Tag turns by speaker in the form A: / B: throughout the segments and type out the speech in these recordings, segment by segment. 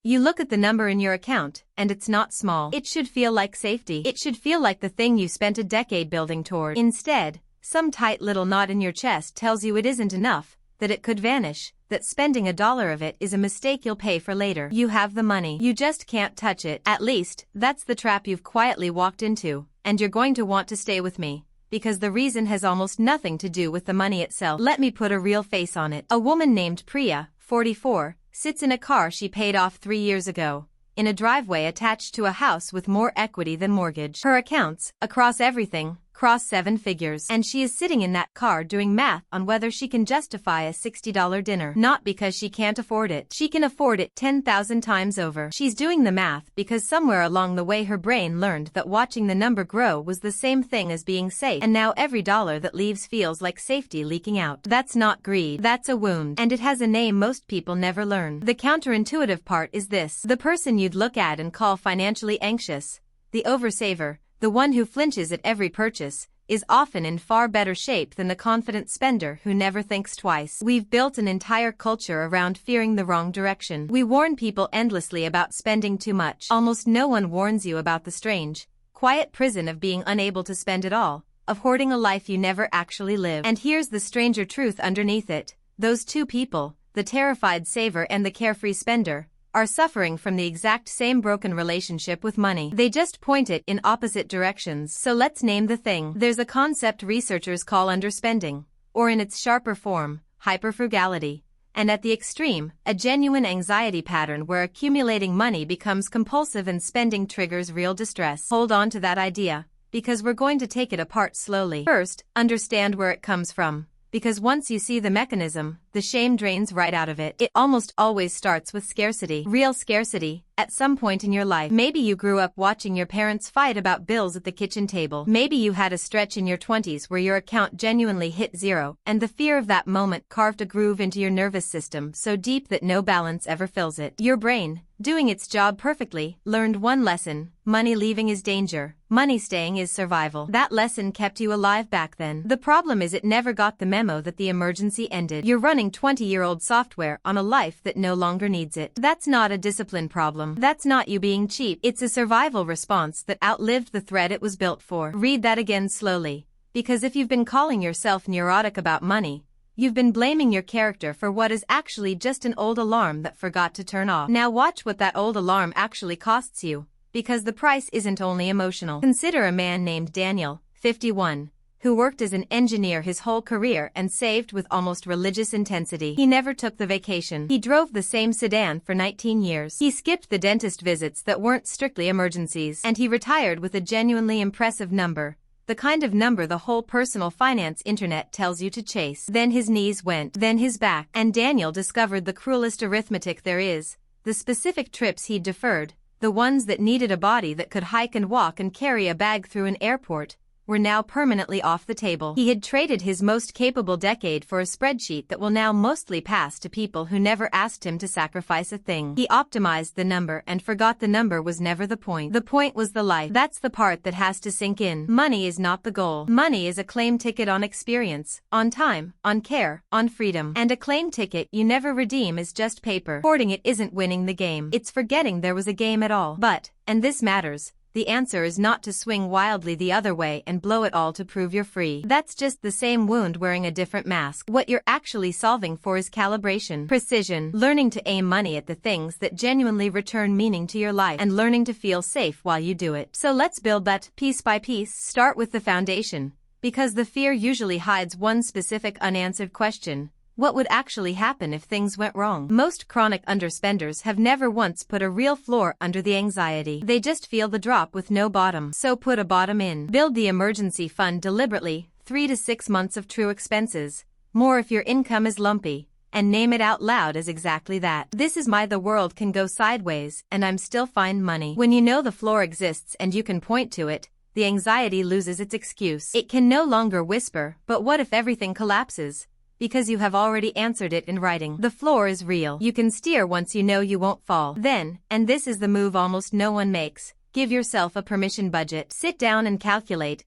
A: You look at the number in your account, and it's not small. It should feel like safety. It should feel like the thing you spent a decade building toward. Instead, some tight little knot in your chest tells you it isn't enough, that it could vanish, that spending $1 of it is a mistake you'll pay for later. You have the money. You just can't touch it. At least, that's the trap you've quietly walked into, and you're going to want to stay with me, because the reason has almost nothing to do with the money itself. Let me put a real face on it. A woman named Priya, 44, sits in a car she paid off 3 years ago, in a driveway attached to a house with more equity than mortgage. Her accounts, across everything, cross 7 figures. And she is sitting in that car doing math on whether she can justify a $60 dinner. Not because she can't afford it. She can afford it 10,000 times over. She's doing the math because somewhere along the way her brain learned that watching the number grow was the same thing as being safe. And now every dollar that leaves feels like safety leaking out. That's not greed. That's a wound. And it has a name most people never learn. The counterintuitive part is this. The person you'd look at and call financially anxious, the oversaver, the one who flinches at every purchase, is often in far better shape than the confident spender who never thinks twice. We've built an entire culture around fearing the wrong direction. We warn people endlessly about spending too much. Almost no one warns you about the strange, quiet prison of being unable to spend it all, of hoarding a life you never actually live. And here's the stranger truth underneath it. Those two people, the terrified saver and the carefree spender, are suffering from the exact same broken relationship with money. They just point it in opposite directions. So let's name the thing. There's a concept researchers call underspending, or in its sharper form, hyperfrugality. And at the extreme, a genuine anxiety pattern where accumulating money becomes compulsive and spending triggers real distress. Hold on to that idea, because we're going to take it apart slowly. First, understand where it comes from. Because once you see the mechanism, the shame drains right out of it. It almost always starts with scarcity. Real scarcity, at some point in your life. Maybe you grew up watching your parents fight about bills at the kitchen table. Maybe you had a stretch in your 20s where your account genuinely hit zero, and the fear of that moment carved a groove into your nervous system so deep that no balance ever fills it. Your brain, doing its job perfectly, learned one lesson: money leaving is danger, money staying is survival. That lesson kept you alive back then. The problem is it never got the memo that the emergency ended. You're running 20-year-old software on a life that no longer needs it. That's not a discipline problem. That's not you being cheap. It's a survival response that outlived the thread it was built for. Read that again slowly. Because if you've been calling yourself neurotic about money, you've been blaming your character for what is actually just an old alarm that forgot to turn off. Now watch what that old alarm actually costs you, because the price isn't only emotional. Consider a man named Daniel, 51, who worked as an engineer his whole career and saved with almost religious intensity. He never took the vacation. He drove the same sedan for 19 years. He skipped the dentist visits that weren't strictly emergencies. And he retired with a genuinely impressive number. The kind of number the whole personal finance internet tells you to chase. Then his knees went, then his back, and Daniel discovered the cruelest arithmetic there is. The specific trips he'd deferred, the ones that needed a body that could hike and walk and carry a bag through an airport, were now permanently off the table. He had traded his most capable decade for a spreadsheet that will now mostly pass to people who never asked him to sacrifice a thing. He optimized the number and forgot the number was never the point. The point was the life. That's the part that has to sink in. Money is not the goal. Money is a claim ticket on experience, on time, on care, on freedom. And a claim ticket you never redeem is just paper. Hoarding it isn't winning the game. It's forgetting there was a game at all. But, and this matters, the answer is not to swing wildly the other way and blow it all to prove you're free. That's just the same wound wearing a different mask. What you're actually solving for is calibration, precision, learning to aim money at the things that genuinely return meaning to your life, and learning to feel safe while you do it. So let's build that piece by piece. Start with the foundation, because the fear usually hides one specific unanswered question. What would actually happen if things went wrong? Most chronic underspenders have never once put a real floor under the anxiety. They just feel the drop with no bottom. So put a bottom in. Build the emergency fund deliberately, 3 to 6 months of true expenses, more if your income is lumpy, and name it out loud as exactly that. This is my the world can go sideways and I'm still fine money. When you know the floor exists and you can point to it, the anxiety loses its excuse. It can no longer whisper, but what if everything collapses? Because you have already answered it in writing. The floor is real. You can steer once you know you won't fall. Then, and this is the move almost no one makes, Give yourself a permission budget. Sit down and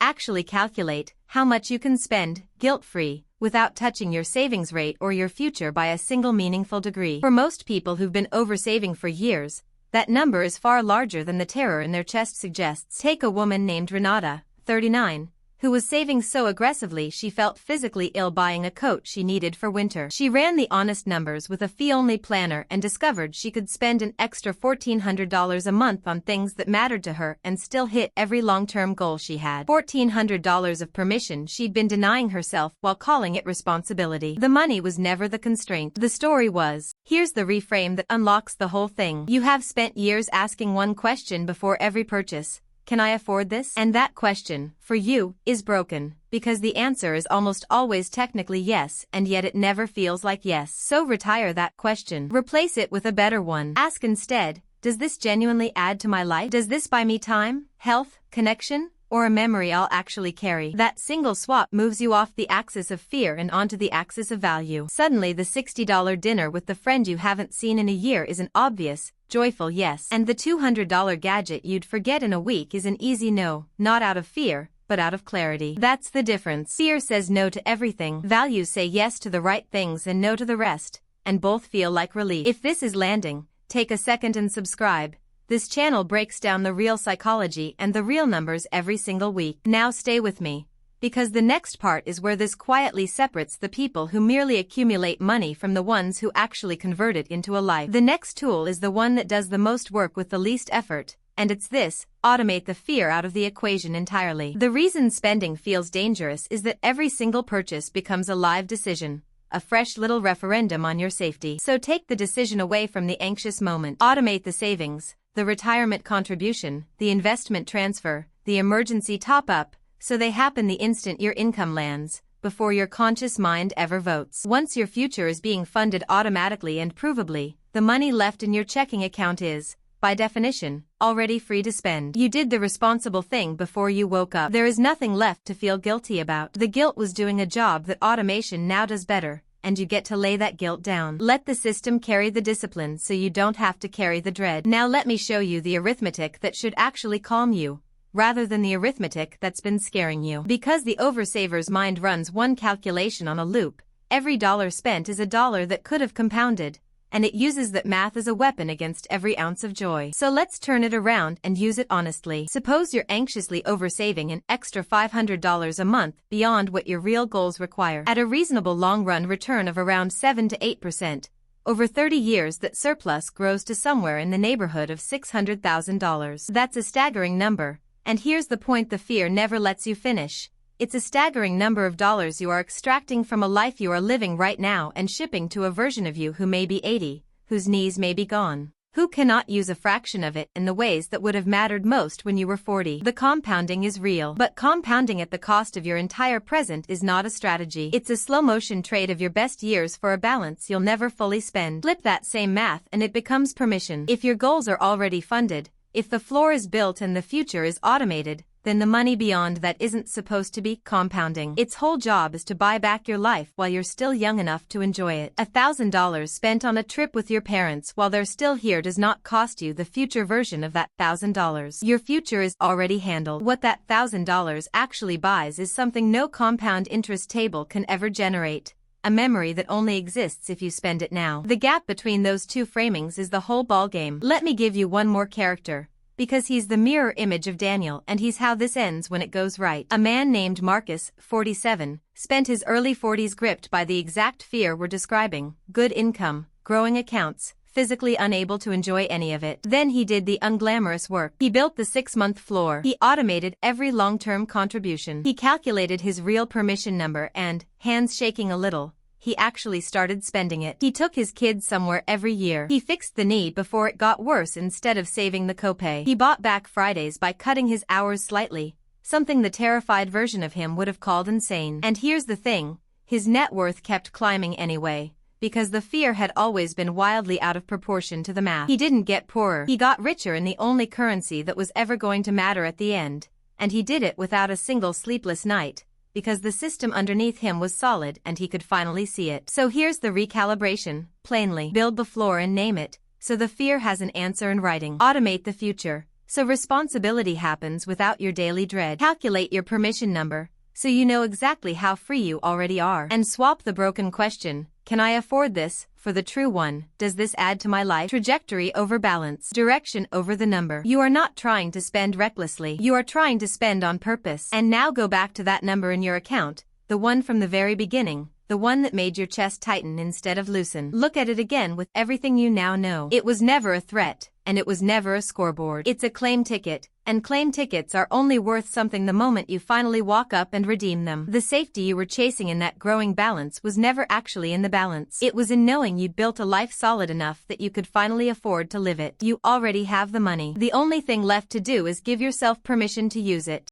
A: actually calculate, how much you can spend, guilt-free, without touching your savings rate or your future by a single meaningful degree. For most people who've been oversaving for years, that number is far larger than the terror in their chest suggests. Take a woman named Renata, 39, who was saving so aggressively she felt physically ill buying a coat she needed for winter. She ran the honest numbers with a fee-only planner and discovered she could spend an extra $1,400 a month on things that mattered to her and still hit every long-term goal she had. $1,400 of permission she'd been denying herself while calling it responsibility. The money was never the constraint. The story was. Here's the reframe that unlocks the whole thing. You have spent years asking one question before every purchase. Can I afford this? And that question, for you, is broken, because the answer is almost always technically yes, and yet it never feels like yes. So retire that question. Replace it with a better one. Ask instead, does this genuinely add to my life? Does this buy me time, health, connection, or a memory I'll actually carry? That single swap moves you off the axis of fear and onto the axis of value. Suddenly the $60 dinner with the friend you haven't seen in a year is an obvious, joyful yes. And the $200 gadget you'd forget in a week is an easy no, not out of fear, but out of clarity. That's the difference. Fear says no to everything. Values say yes to the right things and no to the rest, and both feel like relief. If this is landing, take a second and subscribe. This channel breaks down the real psychology and the real numbers every single week. Now stay with me, because the next part is where this quietly separates the people who merely accumulate money from the ones who actually convert it into a life. The next tool is the one that does the most work with the least effort, and it's this: automate the fear out of the equation entirely. The reason spending feels dangerous is that every single purchase becomes a live decision, a fresh little referendum on your safety. So take the decision away from the anxious moment. Automate the savings, the retirement contribution, the investment transfer, the emergency top-up, so they happen the instant your income lands, before your conscious mind ever votes. Once your future is being funded automatically and provably, the money left in your checking account is, by definition, already free to spend. You did the responsible thing before you woke up. There is nothing left to feel guilty about. The guilt was doing a job that automation now does better, and you get to lay that guilt down. Let the system carry the discipline so you don't have to carry the dread. Now let me show you the arithmetic that should actually calm you, rather than the arithmetic that's been scaring you. Because the oversaver's mind runs one calculation on a loop, every dollar spent is a dollar that could have compounded, and it uses that math as a weapon against every ounce of joy. So let's turn it around and use it honestly. Suppose you're anxiously oversaving an extra $500 a month beyond what your real goals require. At a reasonable long-run return of around 7 to 8%, over 30 years that surplus grows to somewhere in the neighborhood of $600,000. That's a staggering number, and here's the point the fear never lets you finish. It's a staggering number of dollars you are extracting from a life you are living right now and shipping to a version of you who may be 80, whose knees may be gone, who cannot use a fraction of it in the ways that would have mattered most when you were 40. The compounding is real, but compounding at the cost of your entire present is not a strategy. It's a slow-motion trade of your best years for a balance you'll never fully spend. Flip that same math and it becomes permission. If your goals are already funded, if the floor is built and the future is automated, then the money beyond that isn't supposed to be compounding. Its whole job is to buy back your life while you're still young enough to enjoy it. $1,000 spent on a trip with your parents while they're still here does not cost you the future version of that $1,000. Your future is already handled. What that $1,000 actually buys is something no compound interest table can ever generate. A memory that only exists if you spend it now. The gap between those two framings is the whole ballgame. Let me give you one more character, because he's the mirror image of Daniel and he's how this ends when it goes right. A man named Marcus, 47, spent his early 40s gripped by the exact fear we're describing: good income, growing accounts, physically unable to enjoy any of it. Then he did the unglamorous work. He built the 6-month floor. He automated every long-term contribution. He calculated his real permission number and, hands shaking a little, he actually started spending it. He took his kids somewhere every year. He fixed the need before it got worse instead of saving the copay. He bought back Fridays by cutting his hours slightly, something the terrified version of him would have called insane. And here's the thing, his net worth kept climbing anyway, because the fear had always been wildly out of proportion to the math. He didn't get poorer. He got richer in the only currency that was ever going to matter at the end, and he did it without a single sleepless night, because the system underneath him was solid and he could finally see it. So here's the recalibration, plainly. Build the floor and name it, so the fear has an answer in writing. Automate the future, so responsibility happens without your daily dread. Calculate your permission number, so you know exactly how free you already are. And swap the broken question, can I afford this, for the true one, does this add to my life? Trajectory over balance. Direction over the number. You are not trying to spend recklessly. You are trying to spend on purpose. And now go back to that number in your account, the one from the very beginning, the one that made your chest tighten instead of loosen. Look at it again with everything you now know. It was never a threat, and it was never a scoreboard. It's a claim ticket, and claim tickets are only worth something the moment you finally walk up and redeem them. The safety you were chasing in that growing balance was never actually in the balance. It was in knowing you'd built a life solid enough that you could finally afford to live it. You already have the money. The only thing left to do is give yourself permission to use it.